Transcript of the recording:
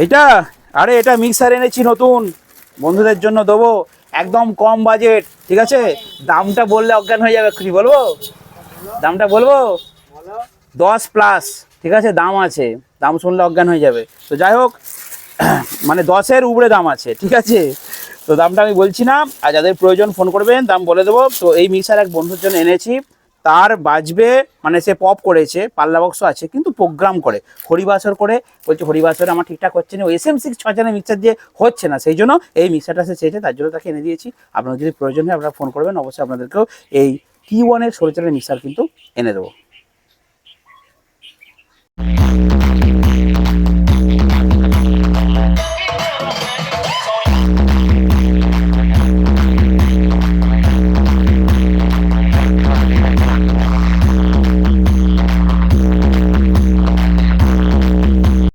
এইটা আরে এটা মিক্সার এনেছি নতুন, বন্ধুদের জন্য দেবো, একদম কম বাজেট, ঠিক আছে? দামটা বললে অজ্ঞান হয়ে যাবে, কি বলবো দামটা বলবো? 10+, ঠিক আছে? দাম আছে, দাম শুনলে অজ্ঞান হয়ে যাবে। তো যাই হোক, মানে 10-এর উপরে দাম আছে, ঠিক আছে? তো দামটা আমি বলছি না, আর যাদের প্রয়োজন ফোন করবেন, দাম বলে দেবো। তো এই মিক্সার এক বন্ধুর জন্য এনেছি, তার বাজবে, মানে সে পপ করেছে, পাল্লা বক্স আছে, কিন্তু প্রোগ্রাম করে হরিবাসর করে, বলছে হরিবাসরে আমার ঠিকঠাক হচ্ছে না, ওই SM6 6 মিক্সার দিয়ে হচ্ছে না, সেই জন্য এই মিক্সারটা সে চেয়েছে, তার জন্য তাকে এনে দিয়েছি। আপনার যদি প্রয়োজন হয় আপনারা ফোন করবেন, অবশ্যই আপনাদেরকেও এই T1-এর 16 মিক্সার কিন্তু এনে দেবো।